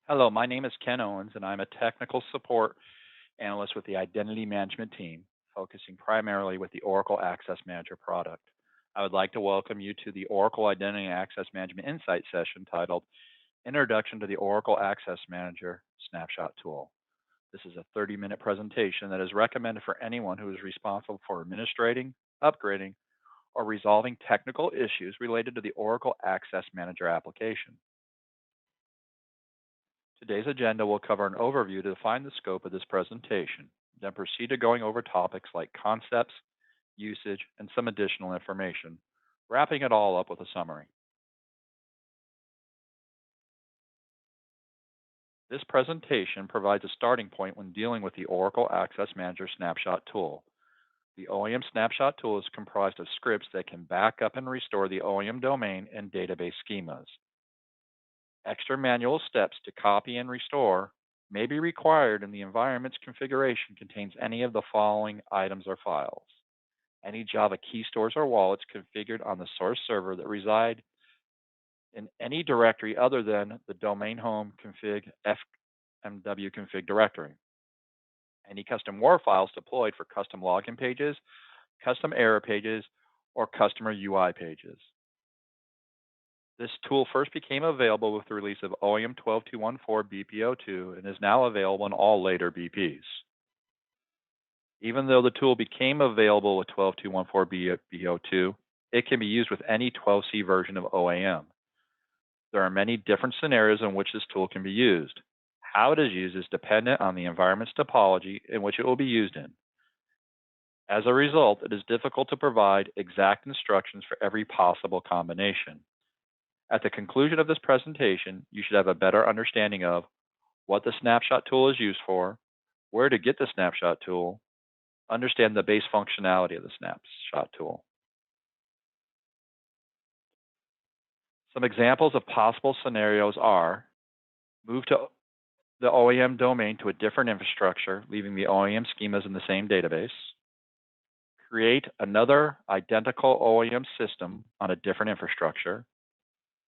Hello, my name is Ken Owens, and I'm a technical support analyst with the Identity Management team, focusing primarily with the Oracle Access Manager product. I would like to welcome you to the Oracle Identity and Access Management Insight session titled Introduction to the Oracle Access Manager Snapshot Tool. This is a 30-minute presentation that is recommended for anyone who is responsible for administrating, upgrading, or resolving technical issues related to the Oracle Access Manager application. Today's agenda will cover an overview to define the scope of this presentation, then proceed to going over topics like concepts, usage, and some additional information, wrapping it all up with a summary. This presentation provides a starting point when dealing with the Oracle Access Manager Snapshot Tool. The OAM Snapshot Tool is comprised of scripts that can back up and restore the OAM domain and database schemas. Extra manual steps to copy and restore may be required, and the environment's configuration contains any of the following items or files. Any Java key stores or wallets configured on the source server that reside in any directory other than the domain home config fmw config directory. Any custom WAR files deployed for custom login pages, custom error pages, or customer UI pages. This tool first became available with the release of OAM 12214 BPO2 and is now available in all later BPs. Even though the tool became available with 12214 BPO2, it can be used with any 12C version of OAM. There are many different scenarios in which this tool can be used. How it is used is dependent on the environment's topology in which it will be used in. As a result, it is difficult to provide exact instructions for every possible combination. At the conclusion of this presentation, you should have a better understanding of what the snapshot tool is used for, where to get the snapshot tool, understand the base functionality of the snapshot tool. Some examples of possible scenarios are move to the OAM domain to a different infrastructure, leaving the OAM schemas in the same database, create another identical OAM system on a different infrastructure,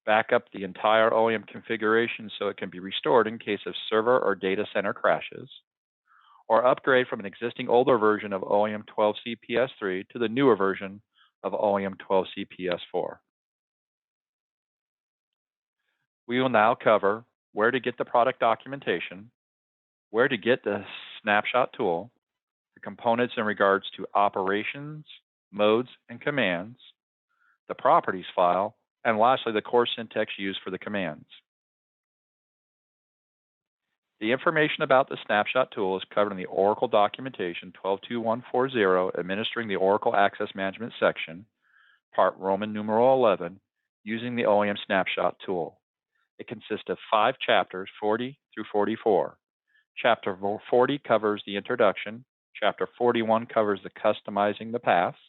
back up the entire OAM configuration so it can be restored in case of server or data center crashes, or upgrade from an existing older version of OAM 12C PS3 to the newer version of OAM 12C PS4. We will now cover where to get the product documentation, where to get the snapshot tool, the components in regards to operations, modes, and commands, the properties file, and lastly, the core syntax used for the commands. The information about the snapshot tool is covered in the Oracle documentation 122140, administering the Oracle Access Management section, part Roman numeral 11, using the OAM snapshot tool. It consists of 5 chapters, 40 through 44. Chapter 40 covers the introduction. Chapter 41 covers the customizing the paths.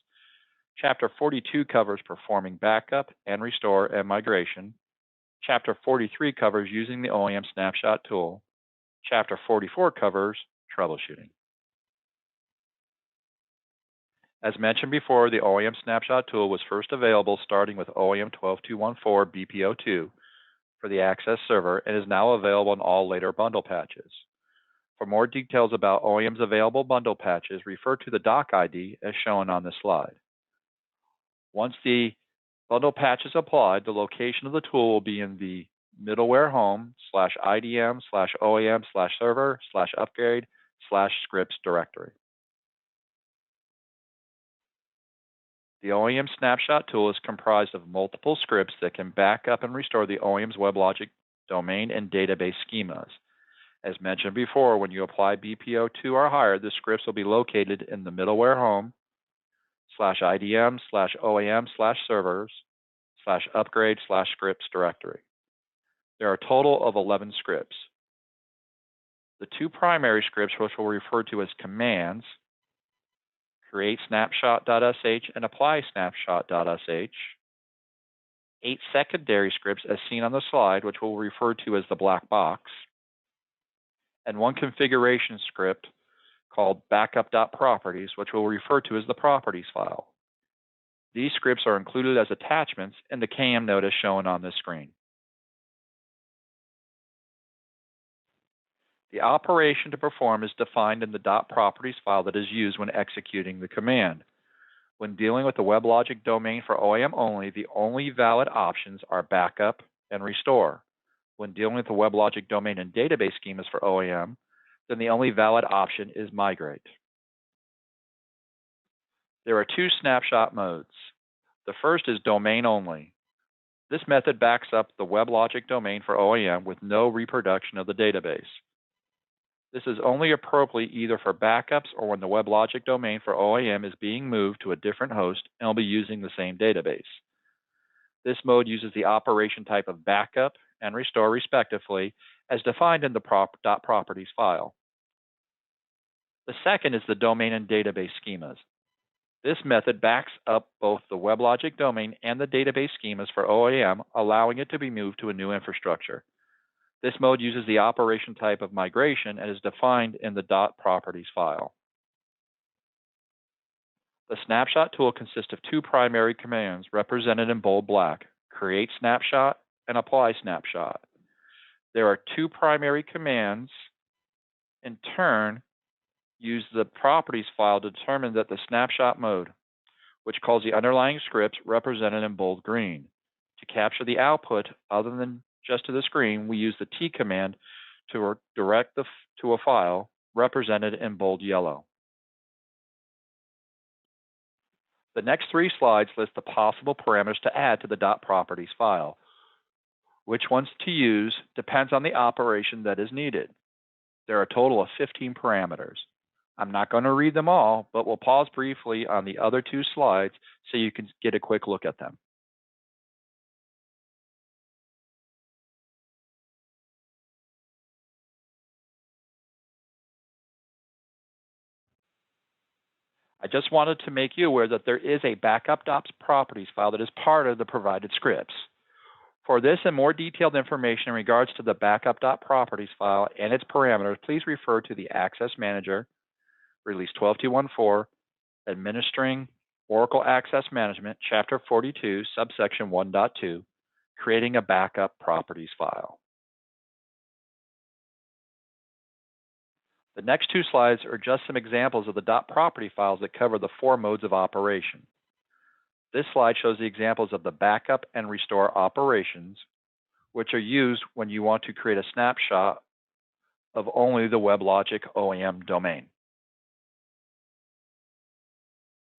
Chapter 42 covers performing backup and restore and migration. Chapter 43 covers using the OAM snapshot tool. Chapter 44 covers troubleshooting. As mentioned before, the OAM snapshot tool was first available starting with OAM 12214 BPO2 for the Access server and is now available in all later bundle patches. For more details about OAM's available bundle patches, refer to the doc ID as shown on this slide. Once the bundle patch is applied, the location of the tool will be in the middleware home /IDM/OAM/server/upgrade/scripts directory. The OAM snapshot tool is comprised of multiple scripts that can back up and restore the OAM's WebLogic domain and database schemas. As mentioned before, when you apply BPO2 or higher, the scripts will be located in the middleware home /IDM/OAM/servers/upgrade/scripts directory. There are a total of 11 scripts. The 2 primary scripts, which we'll refer to as commands, create snapshot.sh and apply snapshot.sh. 8 secondary scripts as seen on the slide, which we'll refer to as the black box, and 1 configuration script called backup.properties, which we'll refer to as the properties file. These scripts are included as attachments in the KM notice shown on this screen. The operation to perform is defined in the .properties file that is used when executing the command. When dealing with the WebLogic domain for OAM only, the only valid options are backup and restore. When dealing with the WebLogic domain and database schemas for OAM, then the only valid option is migrate. There are two snapshot modes. The first is domain only. This method backs up the WebLogic domain for OAM with no reproduction of the database. This is only appropriate either for backups or when the WebLogic domain for OAM is being moved to a different host and will be using the same database. This mode uses the operation type of backup and restore respectively as defined in the .properties file. The second is the domain and database schemas. This method backs up both the WebLogic domain and the database schemas for OAM, allowing it to be moved to a new infrastructure. This mode uses the operation type of migration and is defined in the .properties file. The Snapshot tool consists of two primary commands represented in bold black: create snapshot and apply snapshot. There are two primary commands. In turn, use the properties file to determine that the snapshot mode, which calls the underlying scripts represented in bold green. To capture the output other than just to the screen, we use the T command to direct to a file represented in bold yellow. The next three slides list the possible parameters to add to the .properties file. Which ones to use depends on the operation that is needed. There are a total of 15 parameters. I'm not going to read them all, but we'll pause briefly on the other two slides so you can get a quick look at them. I just wanted to make you aware that there is a backup.properties file that is part of the provided scripts. For this and more detailed information in regards to the backup.properties file and its parameters, please refer to the Access Manager, Release 12214, Administering Oracle Access Management, Chapter 42, Subsection 1.2, Creating a Backup Properties File. The next two slides are just some examples of the .property files that cover the four modes of operation. This slide shows the examples of the backup and restore operations, which are used when you want to create a snapshot of only the WebLogic OAM domain.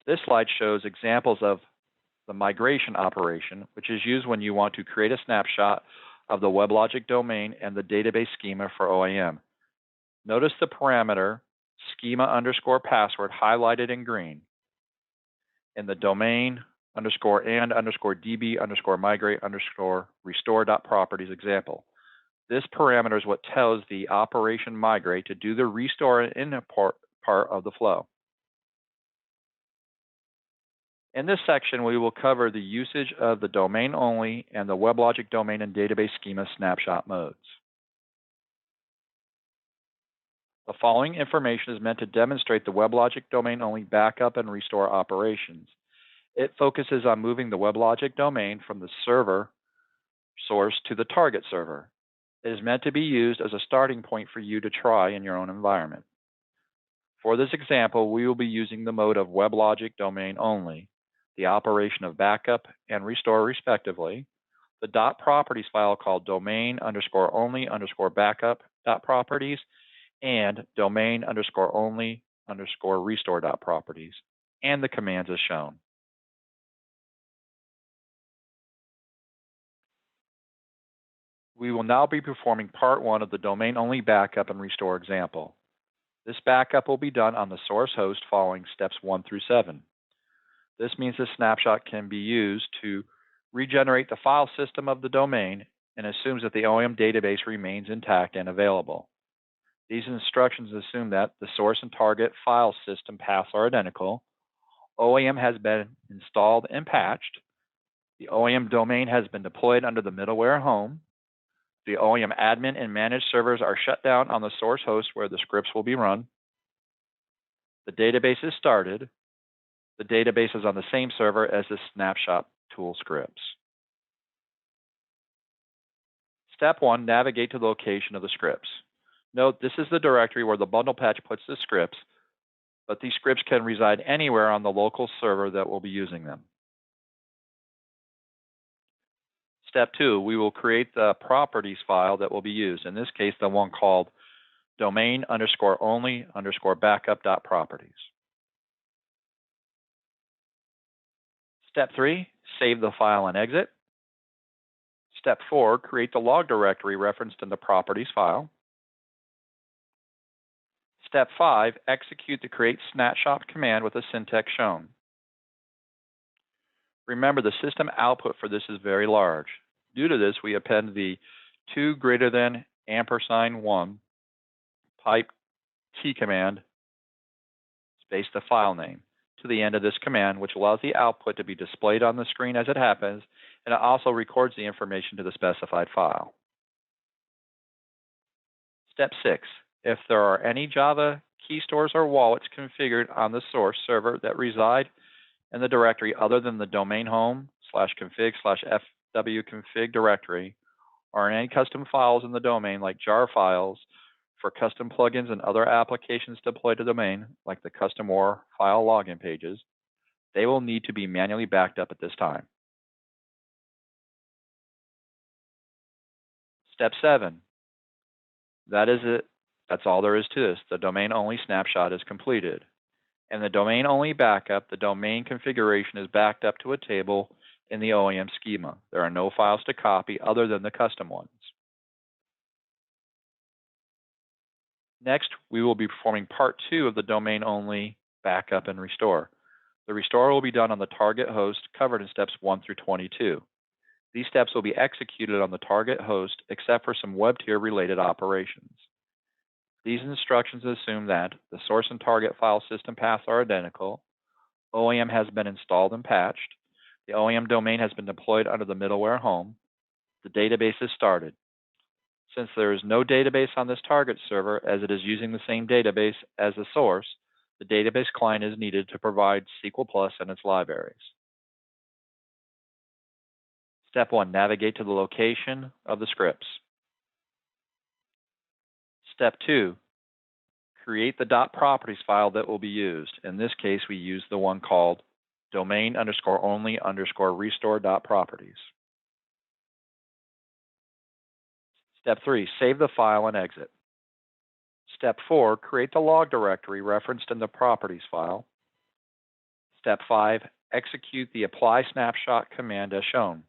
This slide shows examples of the migration operation, which is used when you want to create a snapshot of the WebLogic domain and the database schema for OAM. Notice the parameter schema_password highlighted in green in the domain _and_db_migrate_restore.properties example. This parameter is what tells the operation migrate to do the restore and import part of the flow. In this section, we will cover the usage of the domain only and the WebLogic domain and database schema snapshot modes. The following information is meant to demonstrate the WebLogic domain only backup and restore operations. It focuses on moving the WebLogic domain from the server source to the target server. It is meant to be used as a starting point for you to try in your own environment. For this example, we will be using the mode of WebLogic domain only, the operation of backup and restore respectively, the .properties file called domain_only_backup.properties, and domain_only_restore.properties, and the commands as shown. We will now be performing part one of the domain-only backup and restore example. This backup will be done on the source host following steps 1 through 7. This means the snapshot can be used to regenerate the file system of the domain and assumes that the OAM database remains intact and available. These instructions assume that the source and target file system paths are identical, OAM has been installed and patched, the OAM domain has been deployed under the middleware home, the OAM admin and managed servers are shut down on the source host where the scripts will be run, the database is started, the database is on the same server as the Snapshot Tool scripts. Step 1, navigate to the location of the scripts. Note this is the directory where the bundle patch puts the scripts, but these scripts can reside anywhere on the local server that will be using them. Step 2, we will create the properties file that will be used. In this case, the one called domain_only_backup.properties. Step 3, save the file and exit. Step 4, create the log directory referenced in the properties file. Step 5, execute the create snapshot command with the syntax shown. Remember, the system output for this is very large. Due to this, we append the 2 greater than &1 pipe t command space the file name to the end of this command, which allows the output to be displayed on the screen as it happens, and it also records the information to the specified file. Step 6, if there are any Java key stores or wallets configured on the source server that reside in the directory other than the domain home/config/fwconfig directory, or any custom files in the domain like jar files for custom plugins and other applications deployed to the domain, like the custom or file login pages, they will need to be manually backed up at this time. Step 7, that is it. That's all there is to this. The domain-only snapshot is completed. In the domain-only backup, the domain configuration is backed up to a table in the OAM schema. There are no files to copy other than the custom ones. Next, we will be performing part 2 of the domain-only backup and restore. The restore will be done on the target host covered in steps 1 through 22. These steps will be executed on the target host except for some web tier related operations. These instructions assume that the source and target file system paths are identical, OAM has been installed and patched, the OAM domain has been deployed under the middleware home, the database is started. Since there is no database on this target server, as it is using the same database as the source, the database client is needed to provide SQL Plus and its libraries. Step 1, navigate to the location of the scripts. Step 2, create the .properties file that will be used. In this case, we use the one called domain_only_restore.properties. Step 3, save the file and exit. Step 4, create the log directory referenced in the properties file. Step 5, execute the apply snapshot command as shown.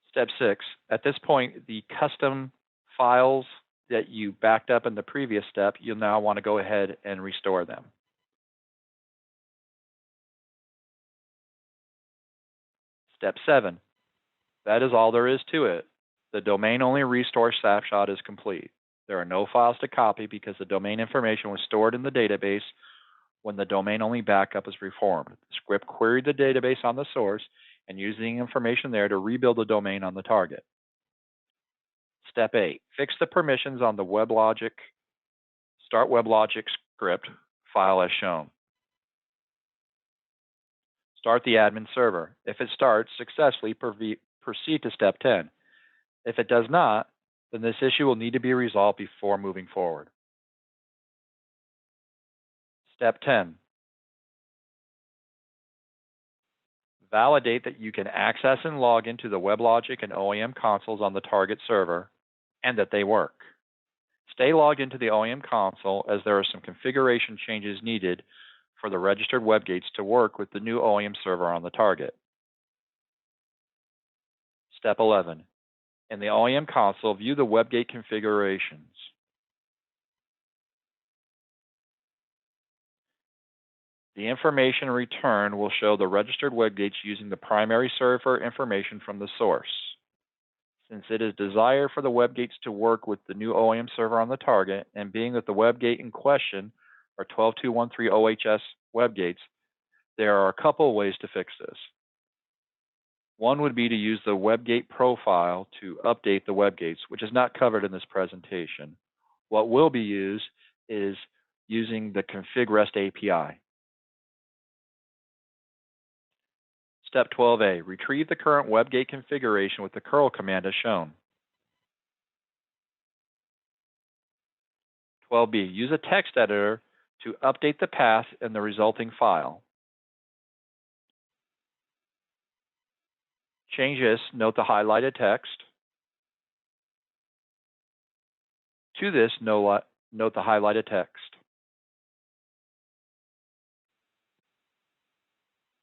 Step 6, at this point, the custom files that you backed up in the previous step, you'll now want to go ahead and restore them. Step 7, that is all there is to it. The domain-only restore snapshot is complete. There are no files to copy because the domain information was stored in the database when the domain-only backup is performed. The script queried the database on the source and used the information there to rebuild the domain on the target. Step 8, fix the permissions on the start WebLogic script file as shown. Start the admin server. If it starts successfully, proceed to step 10. If it does not, then this issue will need to be resolved before moving forward. Step 10, validate that you can access and log into the WebLogic and OAM consoles on the target server and that they work. Stay logged into the OAM console as there are some configuration changes needed for the registered web gates to work with the new OAM server on the target. Step 11, in the OAM console, view the WebGate configurations. The information returned will show the registered web gates using the primary server information from the source. Since it is desired for the web gates to work with the new OAM server on the target, and being that the web gate in question are 12213 OHS web gates, there are a couple of ways to fix this. One would be to use the WebGate profile to update the web gates, which is not covered in this presentation. What will be used is using the config REST API. Step 12a, retrieve the current WebGate configuration with the curl command as shown. 12B, use a text editor to update the path in the resulting file. Change this, note the highlighted text. To this, note the highlighted text.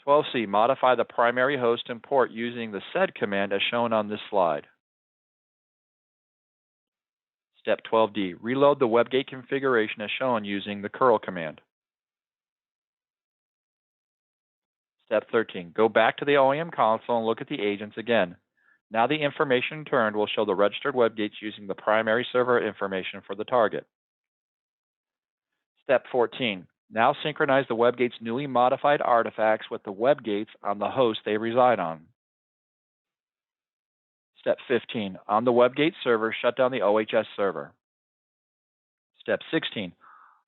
12C, modify the primary host and port using the sed command as shown on this slide. Step 12D, reload the WebGate configuration as shown using the curl command. Step 13, go back to the OAM console and look at the agents again. Now the information turned will show the registered WebGates using the primary server information for the target. Step 14, now synchronize the WebGates' newly modified artifacts with the WebGates on the host they reside on. Step 15, on the WebGate server, shut down the OHS server. Step 16,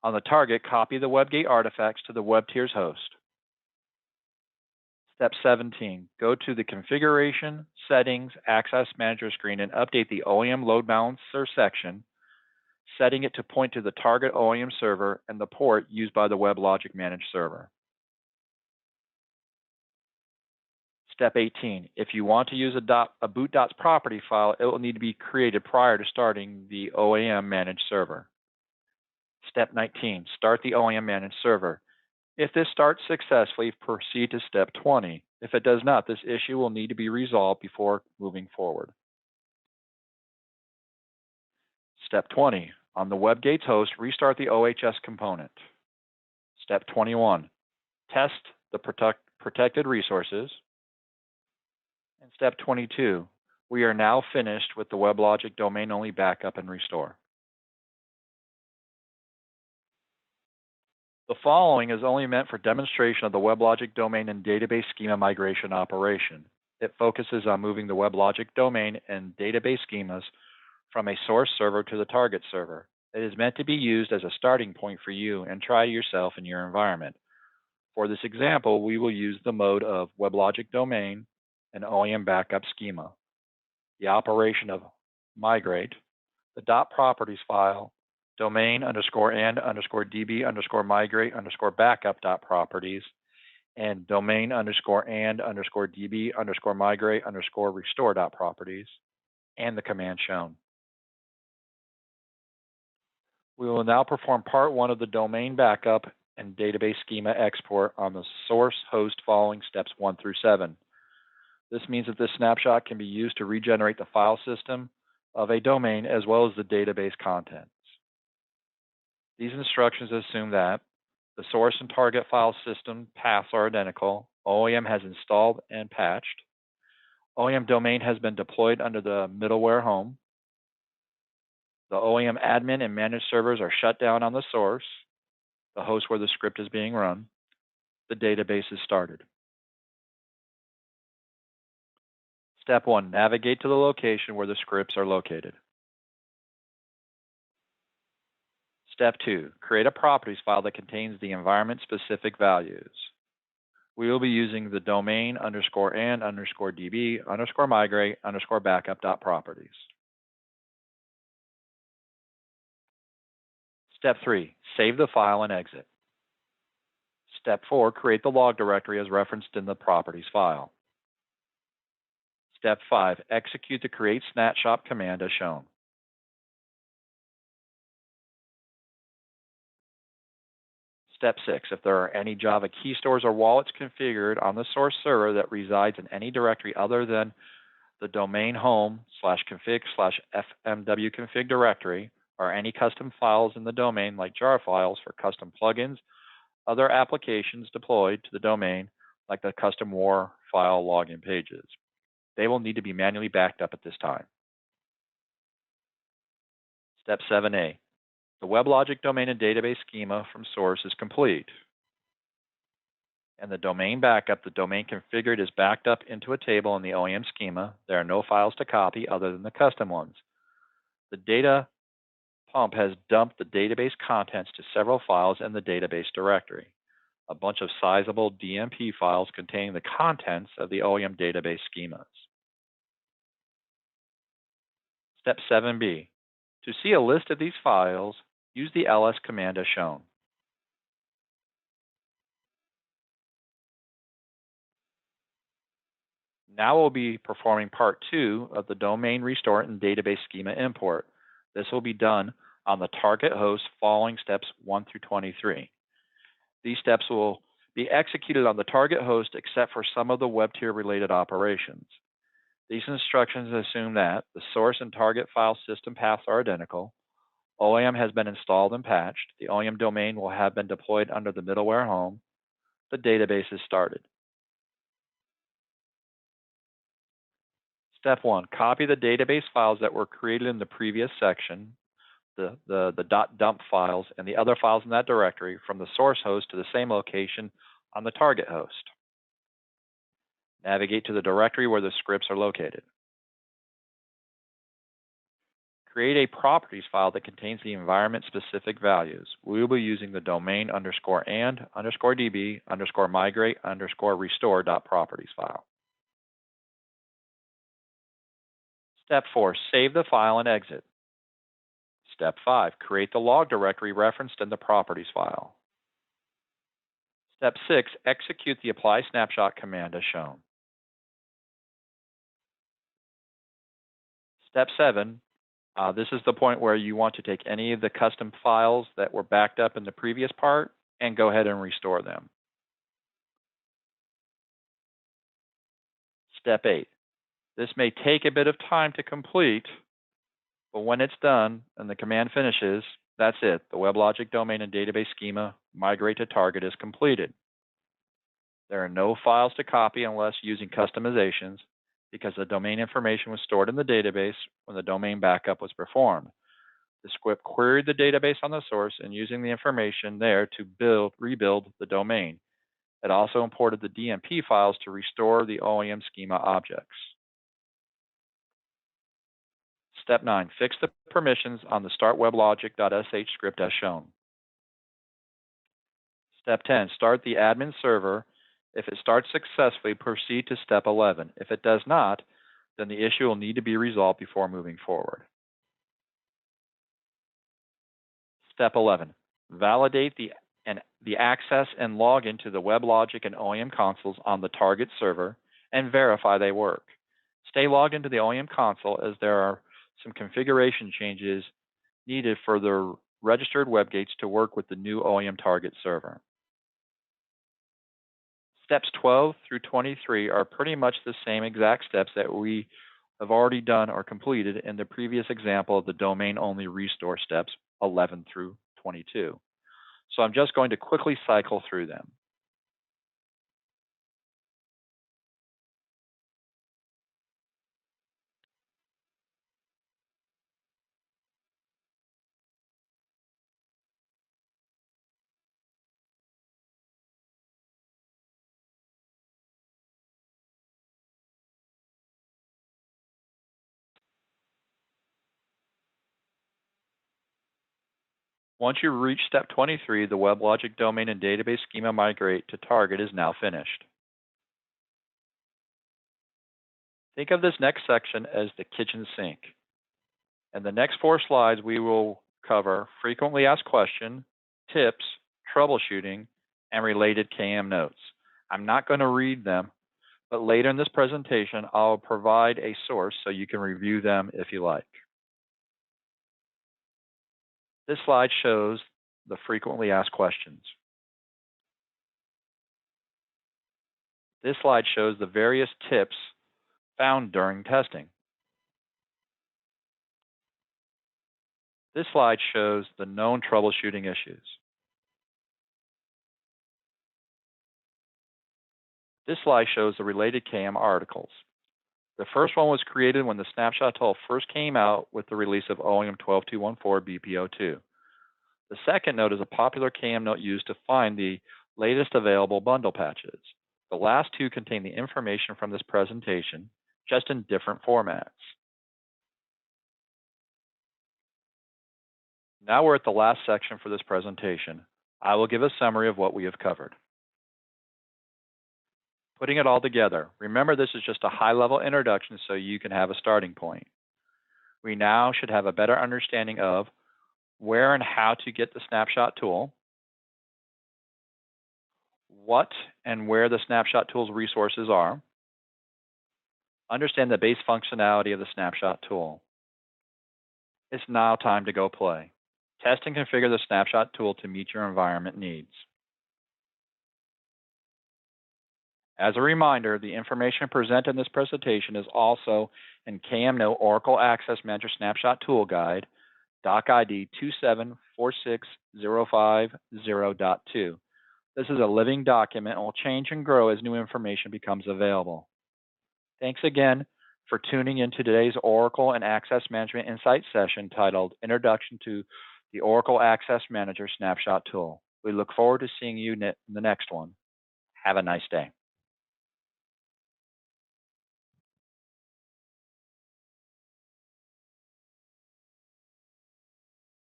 on the target, copy the WebGate artifacts to the WebTiers host. Step 17, go to the Configuration, Settings, Access Manager screen and update the OAM Load Balancer section, setting it to point to the target OAM server and the port used by the WebLogic Managed server. Step 18, if you want to use a boot.s property file, it will need to be created prior to starting the OAM Managed server. Step 19, start the OAM Managed server. If this starts successfully, proceed to step 20. If it does not, this issue will need to be resolved before moving forward. Step 20, on the WebGates host, restart the OHS component. Step 21, test the protected resources. And step 22, we are now finished with the WebLogic domain-only backup and restore. The following is only meant for demonstration of the WebLogic domain and database schema migration operation. It focuses on moving the WebLogic domain and database schemas from a source server to the target server. It is meant to be used as a starting point for you and try yourself in your environment. For this example, we will use the mode of WebLogic domain and OAM backup schema. The operation of migrate, the .properties file, domain _and_db _migrate _backup .properties, and domain _and_db _migrate _restore .properties, and the command shown. We will now perform part 1 of the domain backup and database schema export on the source host following steps 1 through 7. This means that this snapshot can be used to regenerate the file system of a domain as well as the database contents. These instructions assume that the source and target file system paths are identical, OAM has installed and patched, OAM domain has been deployed under the middleware home, the OAM admin and managed servers are shut down on the source, the host where the script is being run, the database is started. Step 1, navigate to the location where the scripts are located. Step 2, create a properties file that contains the environment-specific values. We will be using the domain _and_db _migrate _backup .properties. Step 3, save the file and exit. Step 4, create the log directory as referenced in the properties file. Step 5, execute the create snapshot command as shown. Step 6, if there are any Java key stores or wallets configured on the source server that resides in any directory other than the domain home /config/fmwconfig directory, or any custom files in the domain like jar files for custom plugins, other applications deployed to the domain like the custom war file login pages. They will need to be manually backed up at this time. Step 7a, the WebLogic domain and database schema from source is complete. And the domain backup, the domain configured is backed up into a table in the OAM schema. There are no files to copy other than the custom ones. The data pump has dumped the database contents to several files in the database directory, a bunch of sizable DMP files containing the contents of the OAM database schemas. Step 7b, to see a list of these files, Use the ls command as shown. Now we'll be performing part 2 of the domain restore and database schema import. This will be done on the target host following steps 1 through 23. These steps will be executed on the target host except for some of the web tier related operations. These instructions assume that the source and target file system paths are identical, OAM has been installed and patched, the OAM domain will have been deployed under the middleware home, the database is started. Step 1, copy the database files that were created in the previous section, the .dump files and the other files in that directory from the source host to the same location on the target host. Navigate to the directory where the scripts are located. Create a properties file that contains the environment-specific values. We will be using the domain _and_db_migrate_restore.properties file. Step 4, save the file and exit. Step 5, create the log directory referenced in the properties file. Step 6, execute the apply snapshot command as shown. Step 7, this is the point where you want to take any of the custom files that were backed up in the previous part and go ahead and restore them. Step 8, this may take a bit of time to complete, but when it's done and the command finishes, that's it. The WebLogic domain and database schema migrate to target is completed. There are no files to copy unless using customizations because the domain information was stored in the database when the domain backup was performed. The script queried the database on the source and using the information there to rebuild the domain. It also imported the DMP files to restore the OAM schema objects. Step 9, fix the permissions on the startweblogic.sh script as shown. Step 10, start the admin server. If it starts successfully, proceed to step 11. If it does not, then the issue will need to be resolved before moving forward. Step 11, validate the access and login to the WebLogic and OAM consoles on the target server and verify they work. Stay logged into the OAM console as there are some configuration changes needed for the registered web gates to work with the new OAM target server. Steps 12 through 23 are pretty much the same exact steps that we have already done or completed in the previous example of the domain-only restore steps 11 through 22. So I'm just going to quickly cycle through them. Once you reach step 23, the WebLogic domain and database schema migrate to target is now finished. Think of this next section as the kitchen sink. In the next 4 slides, we will cover frequently asked questions, tips, troubleshooting, and related KM notes. I'm not going to read them, but later in this presentation, I'll provide a source so you can review them if you like. This slide shows the frequently asked questions. This slide shows the various tips found during testing. This slide shows the known troubleshooting issues. This slide shows the related KM articles. The first one was created when the Snapshot Tool first came out with the release of OAM 12214 BPO2. The second note is a popular KM note used to find the latest available bundle patches. The last 2 contain the information from this presentation, just in different formats. Now we're at the last section for this presentation. I will give a summary of what we have covered. Putting it all together, remember this is just a high-level introduction so you can have a starting point. We now should have a better understanding of where and how to get the Snapshot tool, what and where the Snapshot tool's resources are, understand the base functionality of the Snapshot tool. It's now time to go play. Test and configure the Snapshot tool to meet your environment needs. As a reminder, the information presented in this presentation is also in KMNO Oracle Access Manager Snapshot Tool Guide, Doc ID 2746050.2. This is a living document and will change and grow as new information becomes available. Thanks again for tuning in to today's Oracle and Access Management Insight session titled Introduction to the Oracle Access Manager Snapshot Tool. We look forward to seeing you in the next one. Have a nice day.